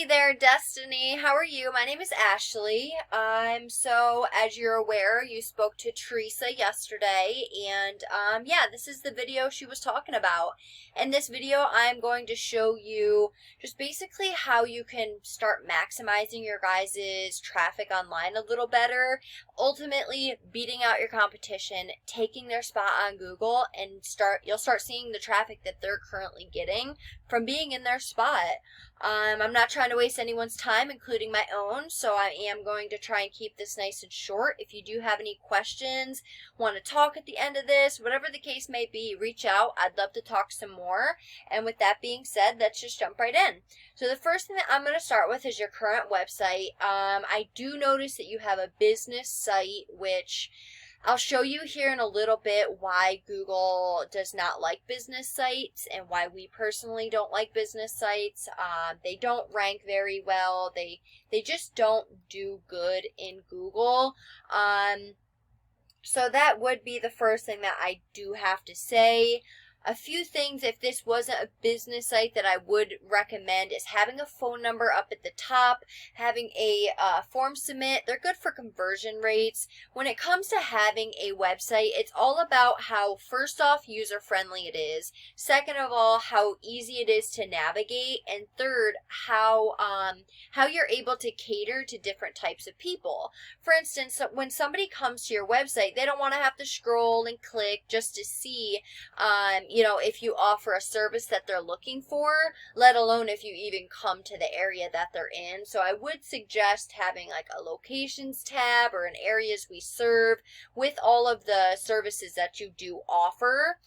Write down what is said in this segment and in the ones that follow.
Hey there, Destiny. How are you? My name is Ashley. As you're aware, you spoke to Teresa yesterday, and yeah, this is the video she was talking about. In this video, I'm going to show you just basically how you can start maximizing your guys' traffic online a little better, ultimately beating out your competition, taking their spot on Google, and you'll start seeing the traffic that they're currently getting from being in their spot. I'm not trying to waste anyone's time, including my own, so I am going to try and keep this nice and short. If you do have any questions, want to talk at the end of this, whatever the case may be, reach out. I'd love to talk some more. And with that being said, let's just jump right in. So the first thing that I'm going to start with is your current website. I do notice that you have a business site, which I'll show you here in a little bit why Google does not like business sites and why we personally don't like business sites. They don't rank very well. They just don't do good in Google. So that would be the first thing that I do have to say. A few things, if this wasn't a business site, that I would recommend is having a phone number up at the top, having a form submit. They're good for conversion rates. When it comes to having a website, it's all about how, first off, user-friendly it is. Second of all, how easy it is to navigate. And third, how you're able to cater to different types of people. For instance, when somebody comes to your website, they don't want to have to scroll and click just to see if you offer a service that they're looking for, let alone if you even come to the area that they're in. So I would suggest having like a locations tab or an areas we serve with all of the services that you do offer.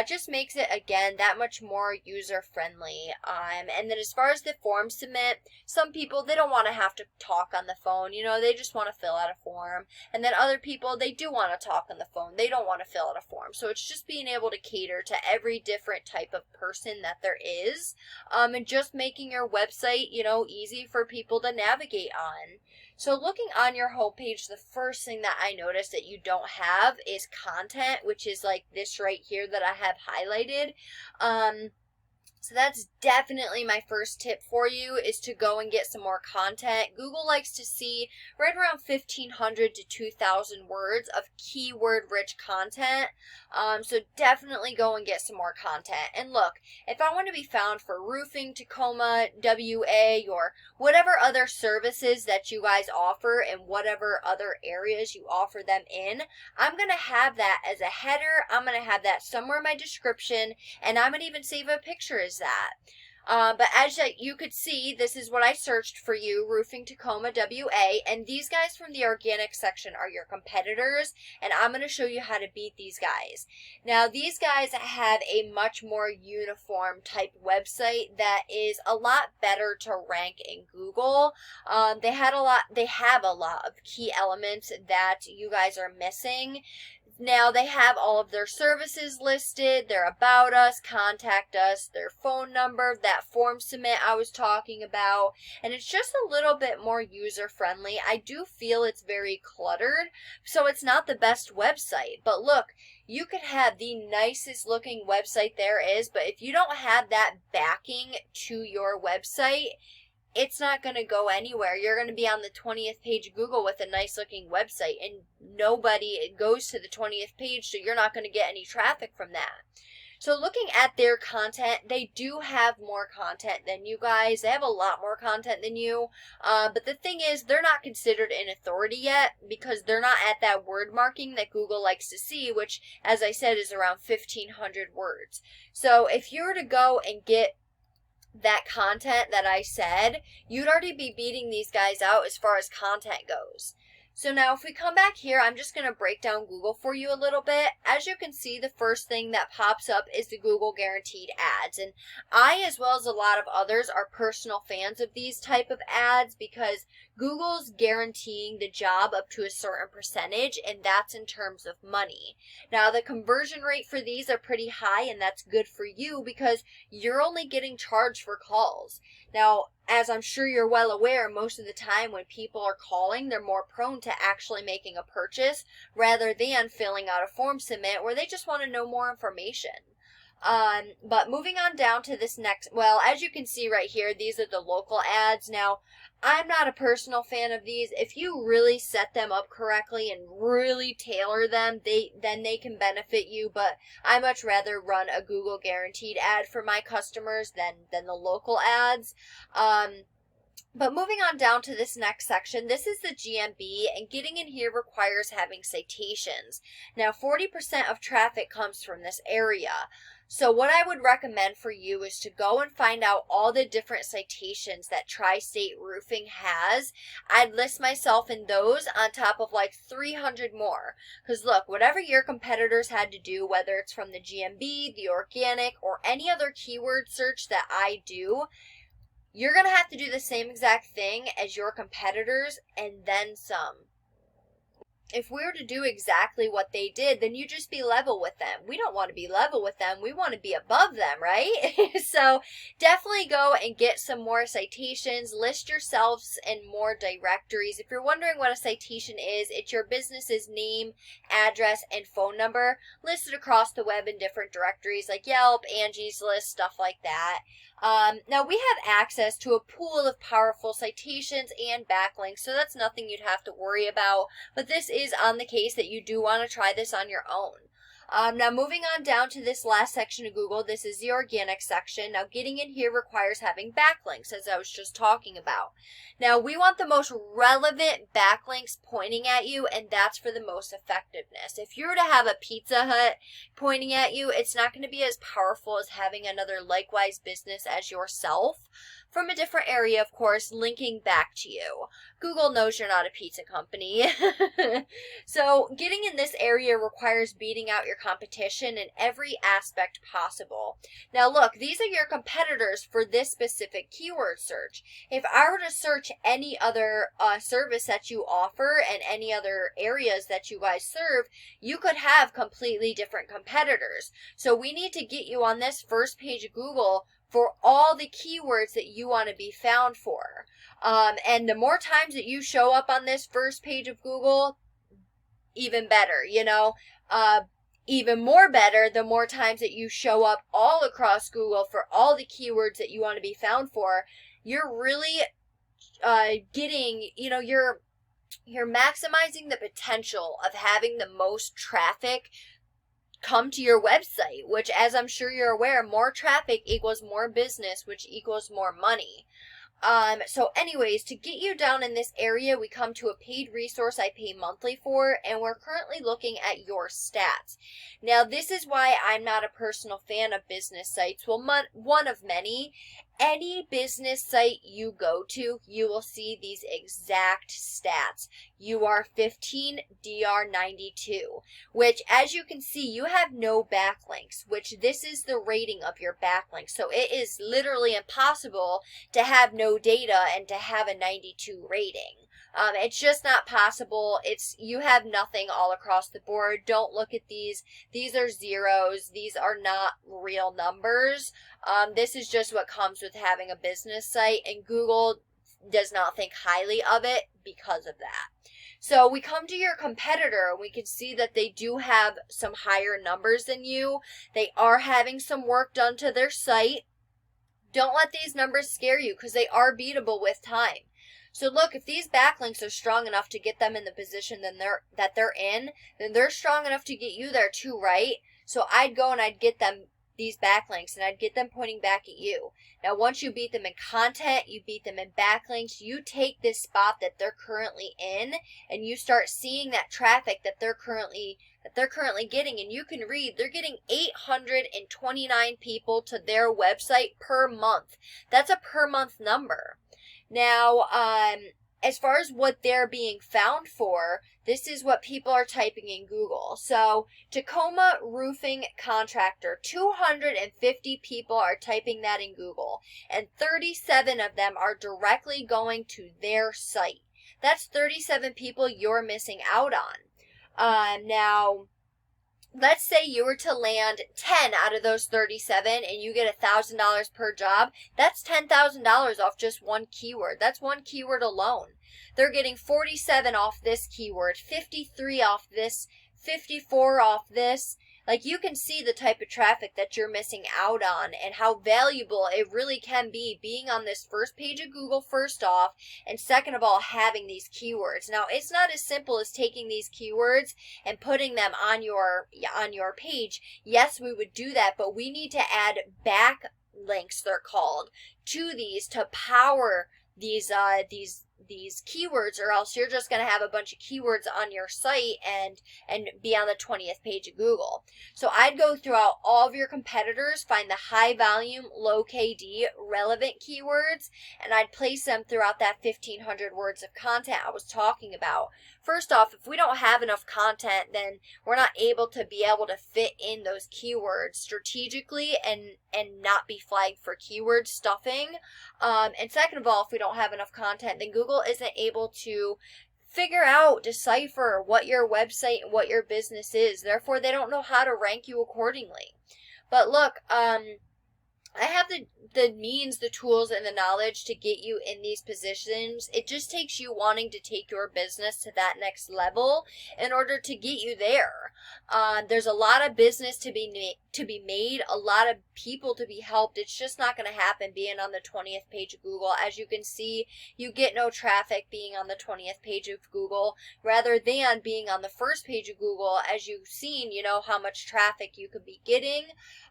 Just makes it, again, that much more user friendly. And then as far as the form submit, some people, they don't want to have to talk on the phone. They just want to fill out a form. And then other people, they do want to talk on the phone. They don't want to fill out a form. So it's just being able to cater to every different type of person that there is, and just making your website, easy for people to navigate on. So looking on your homepage, the first thing that I noticed that you don't have is content, which is like this right here that I have highlighted. So that's definitely my first tip for you, is to go and get some more content. Google likes to see right around 1,500 to 2,000 words of keyword-rich content. So definitely go and get some more content. And look, if I want to be found for roofing, Tacoma, WA, or whatever other services that you guys offer and whatever other areas you offer them in, I'm going to have that as a header. I'm going to have that somewhere in my description, and I'm going to even save a picture as that. But as you could see, this is what I searched for you, roofing Tacoma, WA, and these guys from the organic section are your competitors, and I'm going to show you how to beat these guys. Now, these guys have a much more uniform type website that is a lot better to rank in Google. They have a lot of key elements that you guys are missing. Now, they have all of their services listed, their about us, contact us, their phone number, that form submit I was talking about, and it's just a little bit more user-friendly. I do feel it's very cluttered, so it's not the best website. But look, you could have the nicest looking website there is, but if you don't have that backing to your website, it's not going to go anywhere. You're going to be on the 20th page of Google with a nice looking website, and nobody goes to the 20th page, so you're not going to get any traffic from that. So looking at their content, they do have more content than you guys. They have a lot more content than you. But the thing is, they're not considered an authority yet because they're not at that word marking that Google likes to see, which, as I said, is around 1,500 words. So if you were to go and get that content that I said, you'd already be beating these guys out as far as content goes. So now if we come back here, I'm just going to break down Google for you a little bit. As you can see, the first thing that pops up is the Google guaranteed ads. And I, as well as a lot of others, are personal fans of these type of ads because Google's guaranteeing the job up to a certain percentage, and that's in terms of money. Now, the conversion rate for these are pretty high, and that's good for you because you're only getting charged for calls. Now, as I'm sure you're well aware, most of the time when people are calling, they're more prone to actually making a purchase rather than filling out a form submit where they just want to know more information. But moving on down to this next, well, as you can see right here, these are the local ads. Now, I'm not a personal fan of these. If you really set them up correctly and really tailor them, then they can benefit you. But I much rather run a Google guaranteed ad for my customers than the local ads. But moving on down to this next section, this is the GMB, and getting in here requires having citations. Now, 40% of traffic comes from this area. So what I would recommend for you is to go and find out all the different citations that Tri-State Roofing has. I'd list myself in those on top of like 300 more. Because look, whatever your competitors had to do, whether it's from the GMB, the organic, or any other keyword search that I do, you're going to have to do the same exact thing as your competitors and then some. If we were to do exactly what they did, then you just be level with them. We don't want to be level with them. We want to be above them, right? So definitely go and get some more citations. List yourselves in more directories. If you're wondering what a citation is, it's your business's name, address, and phone number listed across the web in different directories like Yelp, Angie's List, stuff like that. Now we have access to a pool of powerful citations and backlinks, so that's nothing you'd have to worry about. But this is on the case that you do want to try this on your own. Now moving on down to this last section of Google, this is the organic section. Now getting in here requires having backlinks, as I was just talking about. Now we want the most relevant backlinks pointing at you, and that's for the most effectiveness. If you were to have a Pizza Hut pointing at you, it's not going to be as powerful as having another likewise business as yourself from a different area, of course, linking back to you. Google knows you're not a pizza company. So getting in this area requires beating out your competition in every aspect possible. Now look, these are your competitors for this specific keyword search. If I were to search any other service that you offer and any other areas that you guys serve, you could have completely different competitors. So we need to get you on this first page of Google for all the keywords that you want to be found for. And the more times that you show up on this first page of Google, even better, you know. Even more better, the more times that you show up all across Google for all the keywords that you want to be found for, you're really getting, you know, you're maximizing the potential of having the most traffic come to your website, which, as I'm sure you're aware, more traffic equals more business, which equals more money. So anyways, to get you down in this area, we come to a paid resource I pay monthly for, and we're currently looking at your stats. Now, this is why I'm not a personal fan of business sites. Well, one of many. Any business site you go to, you will see these exact stats. You are 15, DR 92, which, as you can see, you have no backlinks, which this is the rating of your backlinks. So it is literally impossible to have no data and to have a 92 rating. It's just not possible. You have nothing all across the board. Don't look at these. These are zeros. These are not real numbers. This is just what comes with having a business site, and Google does not think highly of it because of that. So we come to your competitor, and we can see that they do have some higher numbers than you. They are having some work done to their site. Don't let these numbers scare you, because they are beatable with time. So look, if these backlinks are strong enough to get them in the position that they're in, then they're strong enough to get you there too, right? So I'd go and I'd get them these backlinks, and I'd get them pointing back at you. Now, once you beat them in content, you beat them in backlinks, you take this spot that they're currently in, and you start seeing that traffic that they're currently getting, and you can read they're getting 829 people to their website per month. That's a per month number. Now, as far as what they're being found for, this is what people are typing in Google. So, Tacoma roofing contractor, 250 people are typing that in Google, and 37 of them are directly going to their site. That's 37 people you're missing out on. Now, let's say you were to land 10 out of those 37 and you get $1,000 per job. That's $10,000 off just one keyword. That's one keyword alone. They're getting 47 off this keyword, 53 off this, 54 off this. Like, you can see the type of traffic that you're missing out on and how valuable it really can be being on this first page of Google, first off, and second of all, having these keywords. Now, it's not as simple as taking these keywords and putting them on your page. Yes, we would do that, but we need to add backlinks, they're called, to these to power these keywords, or else you're just going to have a bunch of keywords on your site and be on the 20th page of Google. So I'd go throughout all of your competitors, find the high volume, low KD relevant keywords, and I'd place them throughout that 1,500 words of content I was talking about. First off, if we don't have enough content, then we're not able to fit in those keywords strategically and not be flagged for keyword stuffing. And second of all, if we don't have enough content, then Google isn't able to decipher what your website and what your business is. Therefore, they don't know how to rank you accordingly. But look, I have the means, the tools, and the knowledge to get you in these positions. It just takes you wanting to take your business to that next level in order to get you there. There's a lot of business to be made, a lot of people to be helped. It's just not going to happen being on the 20th page of Google. As you can see, you get no traffic being on the 20th page of Google, rather than being on the first page of Google. As you've seen, you know how much traffic you could be getting.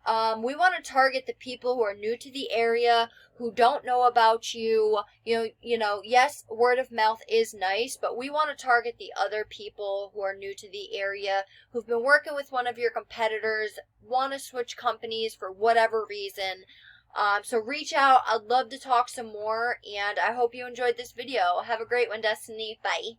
We want to target the people who are new to the area, who don't know about you. You know, yes, word of mouth is nice, but we want to target the other people who are new to the area, who've been working with one of your competitors, want to switch companies for whatever reason. So reach out. I'd love to talk some more, and I hope you enjoyed this video. Have a great one, Destiny. Bye.